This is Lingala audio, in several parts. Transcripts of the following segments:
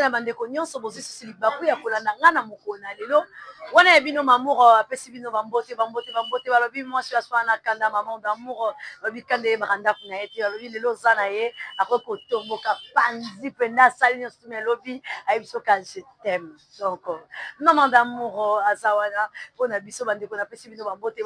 na bandeko nyonso bozi susi libaku ya kolanda nga na mokona lelo wana ya bino mamour apesi bino bambote balobi mwasi aswa na kanda maman d'amour balobi kanda yebaka ndako na ye te balobi lelo oza na ye akoki kotomboka panzi mpenda asali nyonso tumi alobi ayebi biso ka je t'aime donc maman d'amour aza wana mpona biso bandeko napesi bino bambote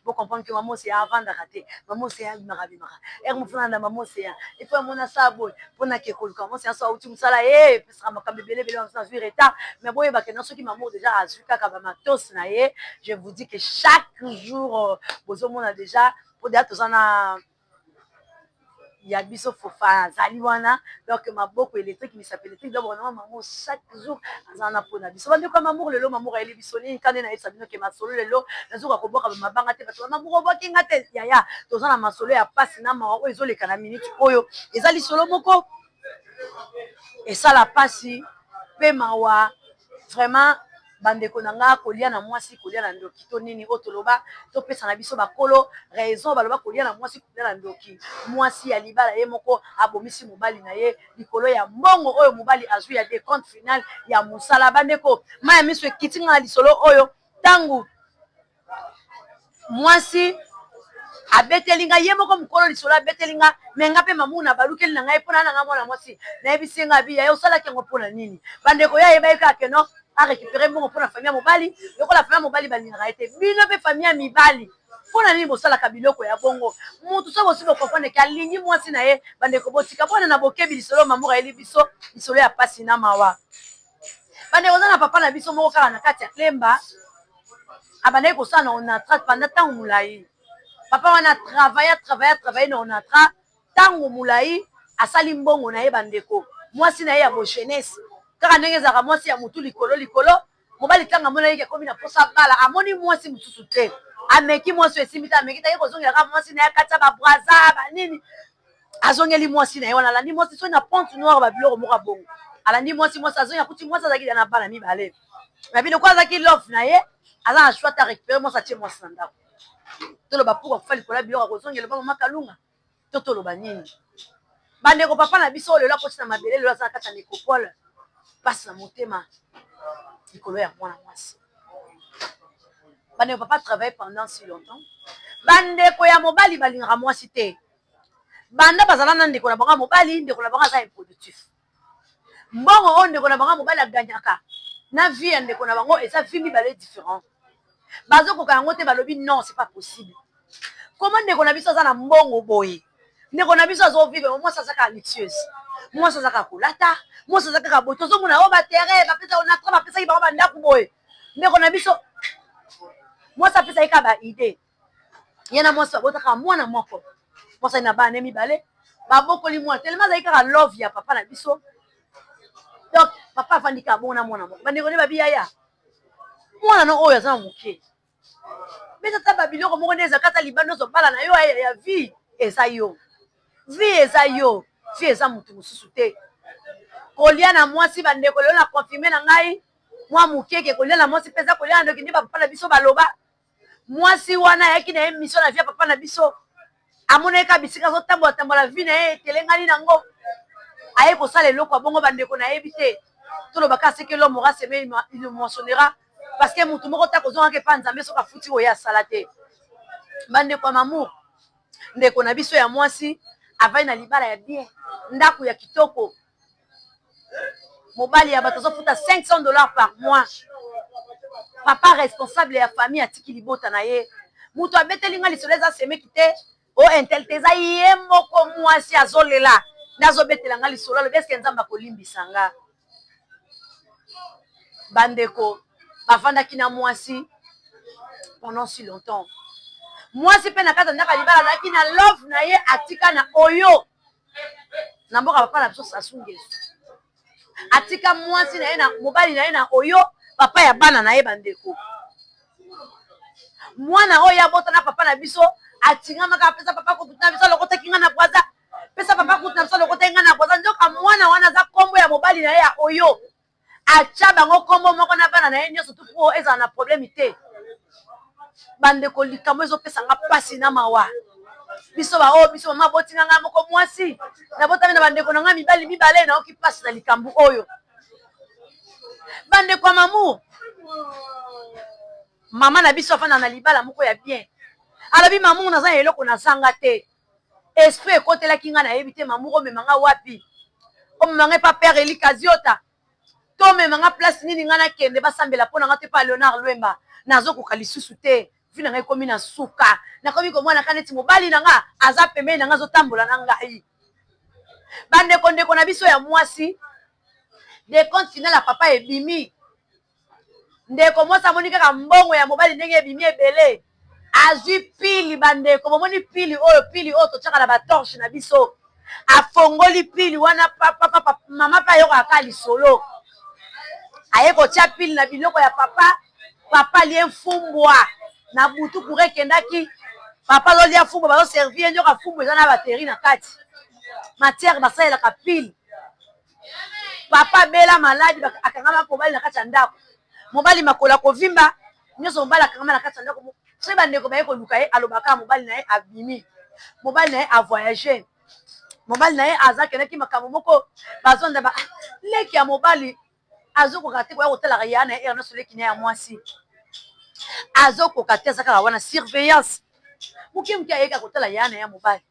bocomprendre ke mama oseya avandaka te mama oseya bimaka ere mofuna na mama oseya epo amona sa boye mpona ke koluka mama oseya so auti mosala ye pesaka makambo ebelebele na zwi retard mais boyebake na soki mama déjà azwi kaka bamatos na ye je vous dis que chaque jour bozomona déjà po deja toza na ya biso fofa azali wana donc maboko électrique misape électrique donc vraiment maman chaque jour aza na mpona biso bandeko mamour lelo mamour ayeli biso nini kande na yebisa bino ke masolo lelo nazoka koboka bamabanga te bato bamamour obokinga te yaya toza na masolo ya pasi na mawa oyo ezoleka na minute oyo eza lisolo moko esala pasi mpe mawa vraiment bandeko na nga kolia na mwasi kolia na ndoki to nini oyo toloba topesa na biso bakolo raison baloba kolia na mwasi kolia na ndoki mwasi ya libala ye moko abomisi mobali na ye likolo ya mbongo oyo mobali azwi ya décompte final ya mosala bandeko maya miso ekiti nga na lisolo oyo ntango mwasi abeteli nga ye moko mokolo lisolo abeteli nga me nga mpe mamu na balukeli na ngai mpona nanga mwana mwasi nayebisi nga biya ye osalaki yango mpona nini bandeko ya yeba ye kaka no arécupéré mbongo mpona famille ya mobali lokola famille ya mobali balingaka ye te bino mpe famille ya mibali mpona nini bosalaka biloko ya bongo mutu so bosi bokomprendre ke alingi mwasi na ye bandeko botika mpona na bokebi lisolo mamour ayeli biso lisolo ya pasi na mawa bandeko oza na papa na biso moko kaka na kati ya klemba abandaki kosala na onatra pendant ntango molai papa wana travaille na onatra ntango molai asali mbongo na ye bandeko mwasi na ye ya bojeunesse kaka ndenge ezalaka mwasi ya motu likolo mobali ntango amona yeke akomi na posa bala amoni mwasi mosusu te ameki mwasi esimbi te ameki te ye kozongelaka mwasi na ye kati ya babraza banini azongeli mwasi na ye wana alandi mwasi soki na ponte noire babiloko moko bongo alandi mwasi azongi akuti mwasi azalaki na bana mibale na biloko azalaki lof na ye aza na shwata récupéré mwasi atie mwasi na ndako toloba puka kofa likolo ya biloko akozongela ba mama kalunga to toloba nini bandeko papa na biso lelo akoti na mabele lelo aza na kati ya nécropole pasi na motema likolo ya mwana mwasi bandeko papa travaille pendant si longtemps bandeko ya mobali balingaka mwasi te banda bazala na ndeko na bango mobali ndeko na bango aza improductif mbongo oyo ndeko na bango mobali aganyaka na vie ya ndeko na bango eza vie mibale différent bazokoka yango te balobi non c'est pas possible comment ndeko na biso aza na mbongo boye ndeko na biso azovivre mwasi azaka luxueuse mwasi azaka kolata mwasi azaka kaka boye tozomona oyo batere bapesa onatra bapesaki bango bandako boye ndeko na biso mwasi apesaki kaka baide ye na mwasi babotaka mwana moko mwasi ali na bana ne mibale babokoli mwana telema azali kaka love ya papa na biso donc papa afandi kaka bongo na mwana moko bandeko nde babi yaya mwana no oyo aza na moke beta ta babiloko moko nde eza kata libanda ozobala na yo ya vie eza yo vie eza yo vie eza motu mosusu te kolia na mwasi bandeko lelo na confirme na ngai mwa mokeke kolia na mwasi mpe eza kolia na ndoki nde bapapa na biso baloba mwasi wana ayaki na ye mission na vie ya papa na biso amonaka bisika azotambola vie na ye etelengani nango aye kosala eloko ya bongo bandeko nayebi te tolobaka seke l'homme aura semé il le mentionnera parce que mutu moko ta kozongaka epa nzambe soki afuti oyo asala te bandeko ya mamour ndeko na biso ya mwasi avai na libala ya bien ndako ya kitoko mobali ya bato azofuta $500 par mois papa responsable ya famille atiki libota na ye mutu abeteli nga lisolo eza semeki te o intel te eza ye moko mwasi azolela nde azobetela nga lisolo alobi eske nzambe akolimbisa nga bandeko bavandaki na mwasi pendant si longtemps mwasi mpe na kati ya ndako ya libala azalaki na love na ye atika na oyo na mboka papa na biso Sassou Nguesso atika mwasi na ye na mobali na ye na oyo papa ya bana na ye bandeko mwana oyo abotana papa na biso atingamaka apesa papa kutu na biso lokotaki nga na bwaza pesa papa kutu na biso lokotaki nga na bwaza nzoka mwana wana aza kombo ya mobali na ye ya oyo atia bango kombo moko na bana na ye nyonso tu po ezala na problème te bandeko likambo ezopesa nga pasi na mawa biso ba o biso mama botinga nga moko mwasi na botami na bandeko na nga mibali mibale na oki passe na likambu oyo bandeko mamu mama na biso afana na libala moko ya bien alobi mamu naza eloko na sanga te esprit ekotelaki nga nayebi te mamu omemanga wapi omemanga pa père Eli Kaziota to memanga place nini nga nakende basambela mpo na nga te pa Leonard Lwemba nazokoka lisusu te vi na ngai ekomi na suka nakomi komwana ka neti mobali na nga aza pembeni na nga azotambola na ngai bandeko ndeko na biso ya mwasi de compte final ya papa ebimi ndeko mwasi amoni kaka mbongo ya mobali ndenge ebimi ebele azwi pili bandeko bomoni pili oyo totiaka na batorche na biso afongoli pili wana mama pa ayoko aka lisolo aye kotia pili na biloko ya papa lie mfumbwa na butu pour ekendaki papa azolia fumbwa bazoservie nyoka fumbwa eza na bateri na kati matière basalelaka pili papa bela maladi akangama mobali na kati ya ndako mobali makola kovimba nyonso mobali akangama na kati ya ndako so bandeko baye koluka ye alobaka mobali na ye abimi mobali na ye avoyage mobali na ye azakendaki makambo moko bazonda leki ya mobali azokoka te koya kotalaka ya na ye nyonso leki na ya mwasi azokoka te azakaka wana surveillance moke moke ayeka kotala ya na ya mobali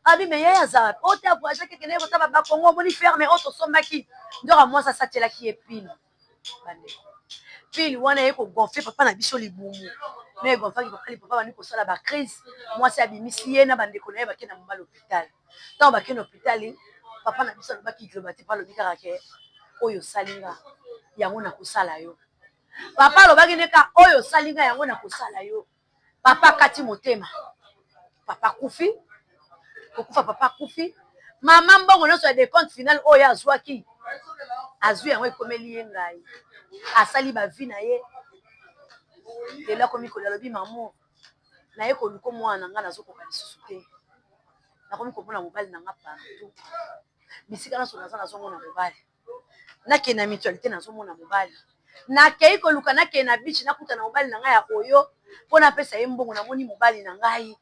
abi me ye aza ote avoyage kekende ye kotala bakongo omoni ferme oyo tosombaki ndoka mwasi asatielaki ye pile bandeko pile wana ye kogonfle papa na biso libumu na egonflaki papa bandi kosala bacrise mwasi abimisi ye na bandeko na ye bakende na mobali hôpital ntango bakende hôpital papa na biso alobaki globati pa alobi kaka ke oyo osalinga yango na kosala yo papa alobaki neka oyo osalinga yango na kosala yo papa kati motema papa kufi kokufa papa kufi mama mbongo nyonso ya decompte final oyo azwaki azwi yango ekomeli ye ngai asali bavi na ye lelo akomi kolia alobi mamo naye koluka mwana na nga nazokoka lisusu te nakomi komona mobali na nga partout bisika nyonso naza nazomona mobali nakende na mutualité nazomona mobali nakei koluka nakende na bichi nakuta na mobali na ngai ya oyo mpo napesa ye mbongo namoni mobali na ngai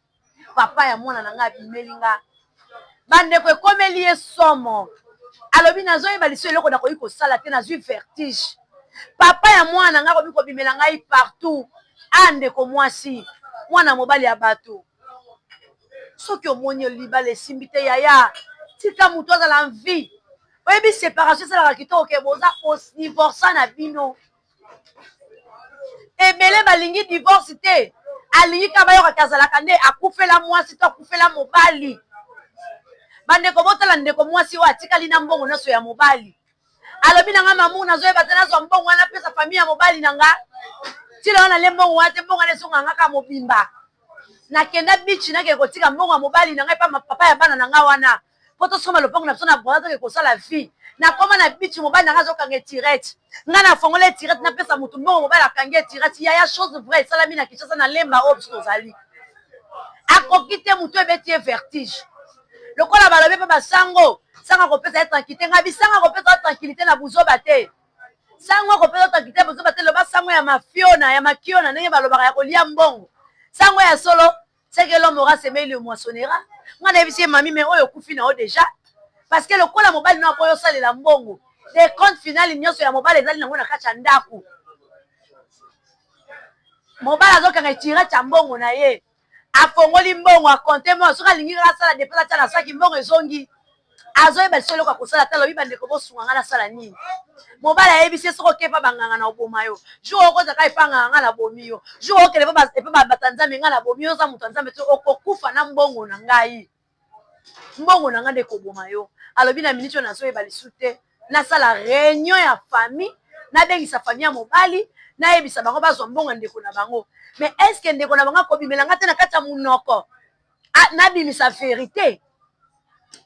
papa ya mwana na ngai abimeli nga bandeko ekomeli ye somo alobi nazoyeba liso eloko nakoki kosala te nazwi vertige papa ya mwana na ngai akomi kobimela ngai partout andeko mwasi mwana mobali ya bato soki omoni libala esimbi te yaya tika moto azala mvi oyebi séparation esalaka kitoko ke boza odivorsa na bino ebele balingi divorce te alingi ka bayokaki azalaka nde akufela mwasi to akufela mobali bandeko botala ndeko mwasi oyo atikali na mbongo nyonso ya mobali alobi na nga mamu nazoyeba te nazwa mbongo wana pesa famille ya mobali na nga tila wana le mbongo wana te mbongo wana esonga nga ka mobimba nakenda bichi nakeke kotika mbongo ya mobali na ngai pa papa ya bana na nga wana po tosoma lopango na biso na bwana toke kosala vie nakoma na bichi mobali na nga azokanga etirete nga nafongola etirete napesa motu mbongo mobali akangi etirete yaya chose vrai esalami na Kinshasa na lemba oyo biso tozali akoki te motu ebeti ye vertige lokola balobi mpe basango sanga kopesa ye tranquillité nga bisanga kopesa ye tranquillité na buzoba te sango kopesa tranquillité na buzoba te loba sango ya mafiona ya makiona ndenge balobaka ya kolia mbongo sango ya solo c'est que l'homme aura semé le moissonnera nga nayebi ye mami me oyo okufi na yo déjà parce que lokola mobali na boyo osalela mbongo de compte final nyonso ya mobali ezali nango na kati ya ndako mobali azokanga etirete ya mbongo na ye afongoli mbongo akonte mo soki alingi kaka asala depense atia na saki mbongo ezongi azoyeba liso eloko akosala te alobi bandeko bosunga nga nasala nini mobali ayebisi soki okepa banganga na oboma yo jour okozaka epanganga nga na bomi yo jour okele epe bata nzambe nga na bomi yo oza moto ya nzambe te okokufa na mbongo na ngai mbongo na nga nde koboma yo alobi na miniti oyo nazoyeba lisu te nasala réunion ya famille nabengisa famille ya mobali nayebisa bango bazwa mbongo ya ndeko na bango mais est ce que ndeko na bango akobimela nga te na kati ya monoko nabimisa vérité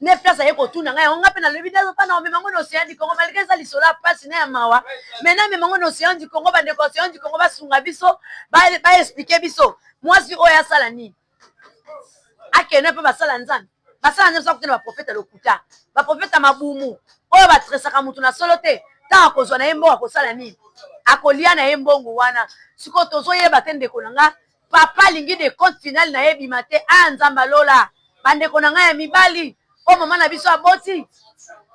ne place aye kotuna ngai yango nga mpe nalobi nazopa na omemango na océan du Congo malgré eza lisolo ya pasi na ya mawa mais na memango na océan du Congo bandeko océan du Congo basunga biso baexplike biso mwasi oyo asala nini akende mpe basala nzambe biso akutana baprofete lokuta baprofete mabumu oyo batresaka motu na solo te ntango akozwa na ye mbongo akosala nini akolia na ye mbongo wana sikoyo tozoyeba te ndeko na nga papa lingi de compte final na yebi mate anzamba lola bande konanga ya mibali o mama na biso aboti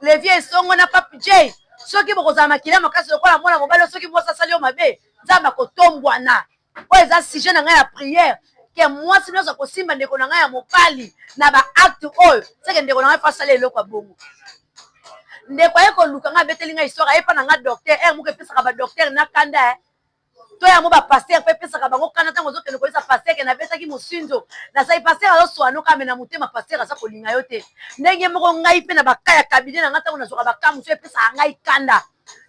le vieux songo na papi J soki bokozala makila makasi lokola mwana mobali soki mwasi asali yo mabe nzamba kotombwana o eza sujet na ngai ya prière ke mwasi nyonso kosimba ndeko na ngai ya mobali na ba acte oyo seke ndeko na ngai fa asala eloko ya bongo ndeko ye koluka ngai abeteli ngai histoire ayepa na ngai docteur moke epesaka badocteur na kanda to yango bapaster mpe epesaka bango kanda ntango ozokende koyesa paster ke nabetaki mosinzo nasali paster azoswana kame na motema paster aza kolinga yo te ndenge moko ngai mpe na baka ya kabine na ngai ntango nazwaka baka mosu epesaka ngai kanda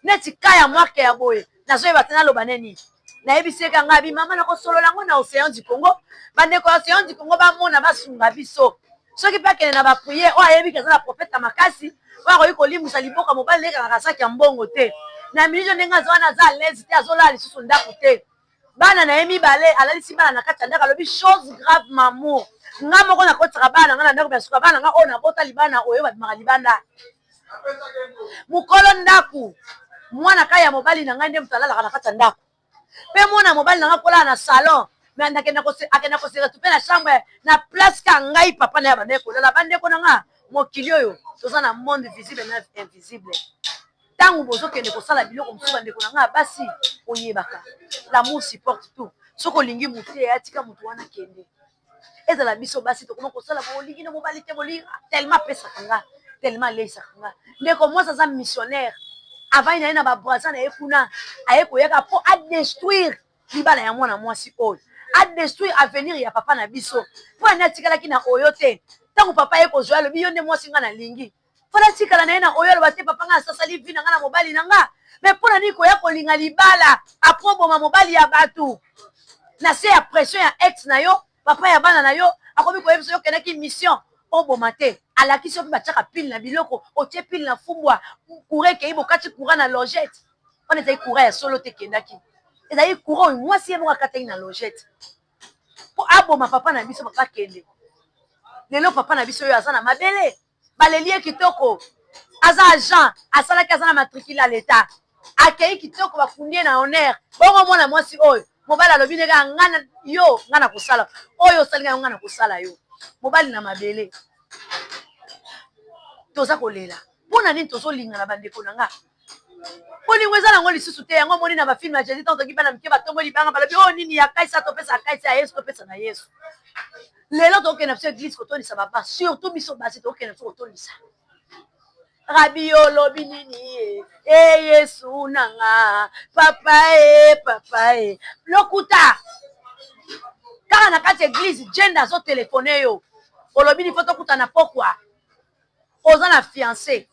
neti ka ya mwake ya boye nazoyeba te naloba neni nayebiseka ngai bimama nakosolola yango na océan du Congo bandeko ya océan du Congo bamona basunga biso soki mpe akende na bapriere oyo ayebi ke aza na profeta makasi oyo akoki kolimwisa liboka mobali lekaka saki ya mbongo te na minute ndenge aza wana aza alezi te azolala lisusu ndako te bana na ye mibale alalisi bana na kati ya ndako alobi chose grave mamour nga moko nakotaka bana na nga na ndako basuka bana nga oyo nabota libana oyo babimaka libanda mokolo ndako mwana kai ya mobali na ngai nde moto alalaka na kati ya ndako mpe mwana mobali na nga kolala na salon me akenda koseretu mpe na chambre na place ka ngai papa na ya bandeko kolala bandeko na nga mokili oyo toza na monde visible na invisible ntango bozokende kosala biloko mosusu bandeko na nga basi oyebaka l'amour supporte tout soki olingi motu atika motu wana kende ezala biso basi tokoma kosala bolingi na mobali te bolinga tellement apesaka nga tellement aleisaka nga ndeko mwasi aza missionnaire avai na ye na babrasa na ye kuna aye koyaka mpo adestruire libala ya mwana mwasi oyo adestruire avenir ya papa na biso mpo ani atikalaki na oyo te ntango papa ye kozwa alobi yo nde mwasi nga nalingi fona tikala na ye na oyo aloba te papa nga asasali vi na nga na mobali na nga me mpona nini koya kolinga libala apres boma mobali ya bato na se ya pression ya ex na yo papa ya bana na yo akomi koyeba biso yo kendaki mission oboma te alakisi yo mpe batiaka pile na biloko otie pile na fumbwa courant ekei bokati courant na logette wana ezali courant ya solo te ekendaki ezali courant oyo mwasi ye moko akataki na logette mpo aboma papa na biso papa kende lelo papa na biso oyo aza na mabele baleli ye kitoko aza agent asalaki aza na matricule ya leta akei kitoko bafundi ye na honneur bongo mwana mwasi oyo mobali alobi ndenge ngana yo nga na kosala oyo osalinga yo nga na kosala yo mobali na mabele toza kolela mpona nini tozolinga na bandeko na nga bolingo eza nango lisusu te yango moni na bafilme ya jésus ntango toki bana mike batomboli banga balobi oyo nini ya kaisa topesa kaisa ya yesu topesa na yesu lelo tokokenda biso eglise kotolisa baba surtout biso basi tokokenda biso kotolisa rabi olobi nini yesu nanga papa lokuta kaka na kati eglise jende azotelefone yo olobi nifo tokutana pokwa oza na fiancé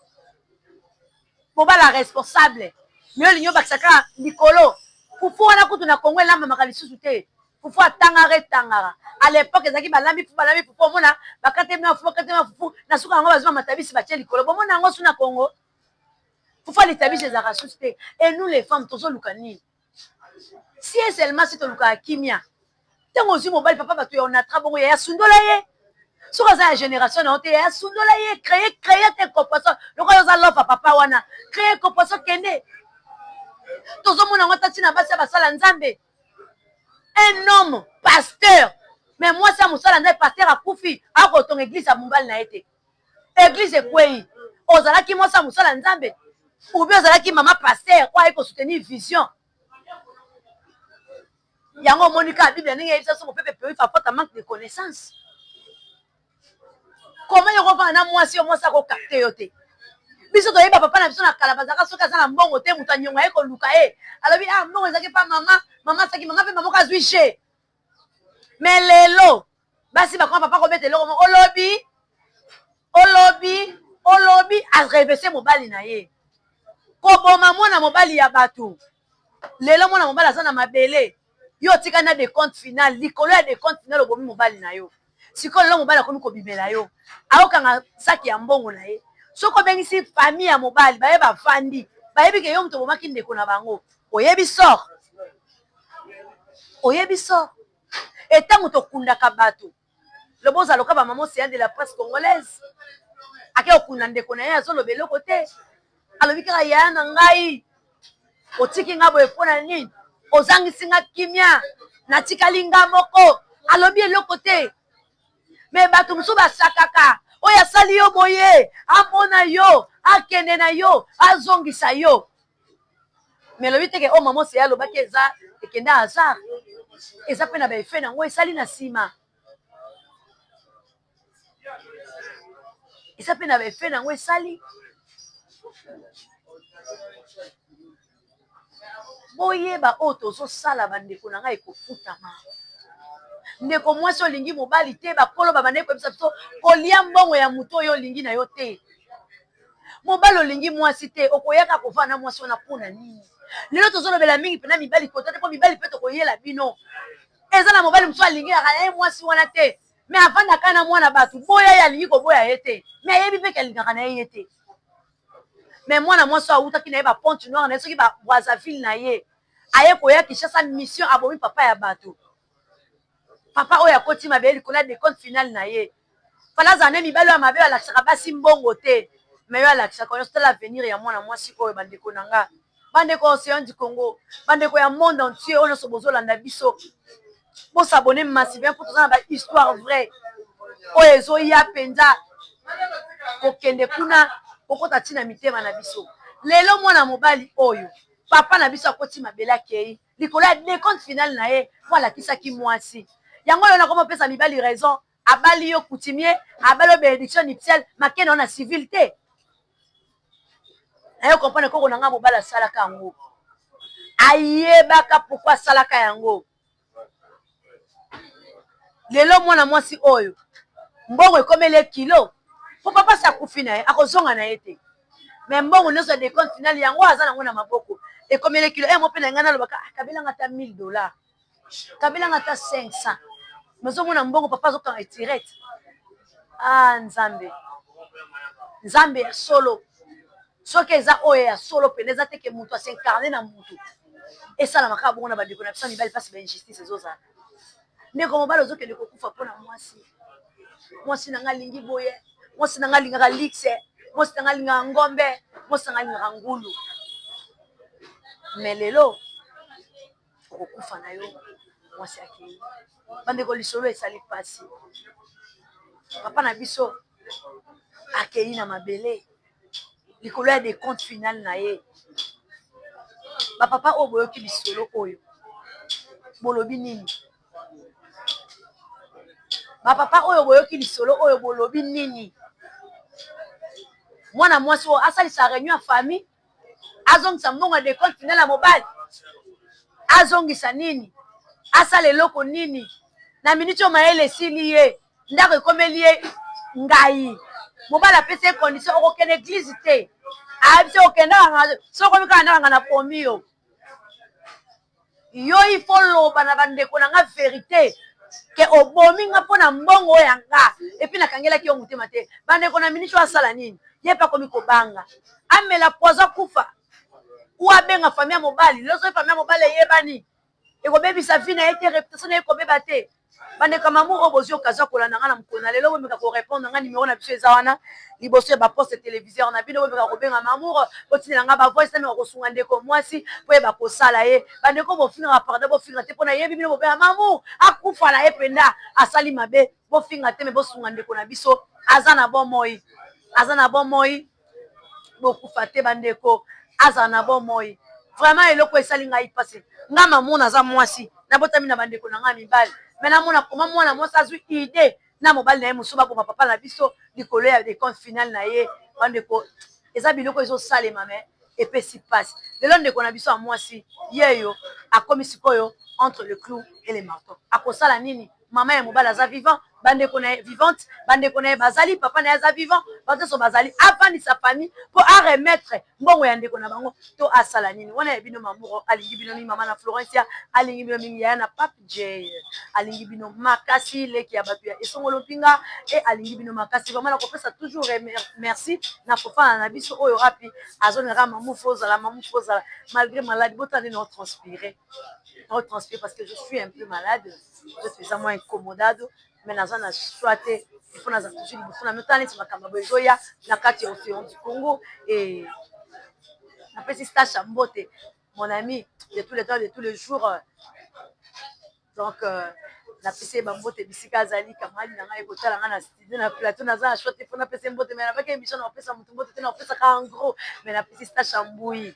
mobala responsable me olingi obakisaka likolo fufu wana kutu na kongo elambamaka lisusu te fufu atangaka etangaka a l'époque ezalaki balambi fufu omona bakatema fufu na suka yango bazwa matabisi batie likolo bomona yango su na kongo fufu alitabisi ezalaka susu te et nous les femmes tozoluka nini si e seulement si tolukaka kimia ntango ozwi mobali papa bato ya onatra bongo yaya sundola ye soki aza ya génération na yo te yaya sundola ye créer te compoison lokola oza lofa papa wana créer compoison kende tozomona yango tati na basi ya basala nzambe un homme pasteur mais mwasi ya mosala nzambe pasteur akufi akotonga église ya mobali na ye te église ekwei ozalaki mwasi ya mosala nzambe ubi ozalaki mama pasteur oyo ayi kosoutenir vision yango omonika ya bible ndenge yebisa so mopepe peu fapota manque de connaissance comment yokofanga na mwasi yo mwasi akokarte yo te biso toyeba papa na biso na kala bazalaka soki aza na mbongo te moto anyongo aye koluka ye alobi mbongo ezalaki mpa mama saki mama mpe mamoko azwi she me lelo basi bakoma papa kobeta eloko mo olobi arevese mobali na ye koboma mwana mobali ya bato lelo mwana mobali aza na mabele yo otikani na decompte final likolo ya decompte final obomi mobali na yo sikoyo lelo mobali akomi kobimela yo aokanga saki ya mbongo na ye soki obengisi famille ya mobali baye bafandi bayebi ke yo moto obomaki ndeko na bango oyebi sor etango tokundaka bato lobo ozaloka bamama océan de la presse congolaise ake okunda ndeko na ye azoloba eloko te alobi kaka yaya na ngai otiki nga boye mpona nini ozangisi nga kimia natikali nga moko alobi eloko te me bato mosusu basakaka oyo asali yo boye amona yo akende na yo azongisa yo me lobi teke o mama oseya alobaki eza ekende hasard eza mpe na baefe nango esali na nsima eza mpe na baefe nango esali boyeba oyo tozosala bandeko na ngai ekofutama ndeko mwasi olingi mobali te bakolo babandeki koyebisa biso kolia mbongo ya moto oyo olingi na yo te mobali olingi mwasi te okoyaka kovanda na mwasi wana mpona nini lelo tozolobela mingi mpena mibali kota te mpo mibali mpe tokoyela bino eza na mobali mosusu alingi kaka na ye mwasi wana te me avandaka na mwana bato boya ye alingi koboya ye te me ayebi mpe alingaka na ye ye te me mwana mwasi awutaki na ye baponte noire na ye soki babrazaville na ye aye koya kishasa mission abomi papa ya bato papa oyo akoti mabe likolo ya decompte finale na ye falaza ne mibali oyo mabe alakisaka basi mbongo te me yo alakisaka nyonso tala avenir ya mwana mwasi oyo bandeko na nga bandeko ya océan du Congo bandeko ya monde entier oyo nyonso bozolanda biso bosabone massivement mpo toza na bahistoire vrai oyo ezoya mpenza kokende kuna kokota ntina mitema na biso lelo mwana mobali oyo papa na biso akoti mabele akei likolo ya decompte finale na ye po alakisaki mwasi yango oyo nakoma opesa mibali raison abali yo coutumier abali yo bénédiction nuptiale makende wana civil te naye comprendre koko na nga mobali asalaka yango ayebaka pourkui asalaka yango lelo mwana mwasi oyo mbongo ekomeli kilo po papa si akufi na ye akozonga na ye te me mbongo nyonso ya decompte finale yango aza nango na maboko ekomeli kilo mo mpe na ngai nalobaka kabelanga ata $1000 kabelanga ata 500 mozomona mbongo papa azokanga etirete nzambe nzambe ya solo soki eza oyo ya solo pene eza teke moto asincarne na motu esalamaka kaka bongo na bandeko na biso mibali mpasi bainjustice ezozala ndeko mobali ozokende kokufa mpona mwasi na nga alingi boye mwasi na nga alingaka lixe mwasi na nga alingaka ngombe mwasi na nga alingaka ngulu me lelo okokufa na yo mwasi akei bandeko lisolo esali mpasi papa na biso akei na mabele likolo ya decompte finale na ye bapapa oyo boyoki lisolo oyo bolobi nini bapapa oyo boyoki lisolo oyo bolobi nini mwana mwasi oyo asalisa réunion ya famille azongisa mbongo ya decompte finale ya mobali azongisa nini asala eloko nini na miniti oyo mayele esili ye ndako ekomeli ye ngai mobali apesi ye condition okokende eglize te ayebisi okendaka sokomi kaka ndakanga na pomi yo ifo loba na bandeko na nga verité ke obomi nga mpo na mbongo oyo ya nga epuis nakangelaki yo motema te bandeko na miniti oyo asala nini ye mpe akomi kobanga amela poison kufa ou abenga famille ya mobali lelo soki famille ya mobali eyebani ekobebisa vi na ye te reputation na ye ekobeba te bandeko mamour oyo bozwi okazwa kolanda nga na mokolo na lelo bomeka korépondre nga nimero na biso eza wana liboso ya baposte téléviseur na bino bomeka kobenga mamour botinela nga bavoice nameka kosunga ndeko mwasi po yeba kosala ye bandeko bofingaka pardon bofinga te mpo na yebi bino bobenga mamour akufa na ye mpenza asali mabe bofinga te me bosunga ndeko na biso aza na bomoi bokufa te bandeko azala na bomoi vraiment eloko esali ngai mpasi nga mamour naza mwasi nabotami na bandeko na ngai mibali me namona koma mwana mwasi azwi ide na mobali na ye mosusu baboma papa na biso likolo ya decompte finale na ye bandeko eza biloko ezosalema me epesi mpasi lelo ndeko na biso ya mwasi yeyo akomi sikoyo entre le clou et le marteau akosala nini mama ya mobali aza vivant bandeko na ye vivante bandeko na ye bazali papa na ye aza vivant bateso bazali avandisa famille mpo aremettre mbongo ya ndeko na bango to asala nini wana ya bino mamour alingi bino mingi mama na florencia alingi bino mingi yaya na pape j alingi bino makasi leki ya bato ya esongolo mpinga e alingi bino makasi vraiment nakopesa toujours merci na kofana na biso oyo api azonaka mamour fozala malgré maladie botande na transpirer parce que je suis un peu malade je suis moins incommodado mais naza na choix te il faut naza toujours liboso na motala neti makambo bozoya na kati ya océan du Congo et napesi stage ya mbote mon ami de tous les temps de tous les jours Donc, na pese ba mbote bisika azali kamali na ngai kotala nga na studio na plateau na za shot pour na pese mbote mais na pas que émission na pesa mutu mbote na pesa ka en gros mais na pese sta chambouille.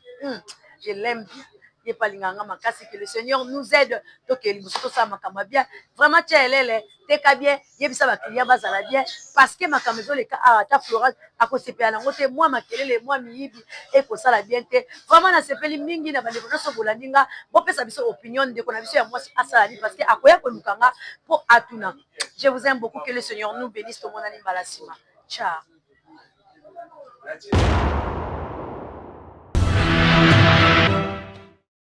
Je l'aime bien. Et pas linganga makasi que le Seigneur nous aide donc il nous tout ça makamba bien vraiment tchelele teka bien yebisa ba client bazala bien parce que makamazo le ka ata floral akosepela nango te moi makelele moi miyibi et ko sala bien te vraiment na sepeli mingi na bande ko so bolandinga bo pesa biso opinion de ko na biso ya moi asala parce que akoya ko lukanga pour atuna. Je vous aime beaucoup, que le Seigneur nous bénisse tout le monde en balasima. Ciao.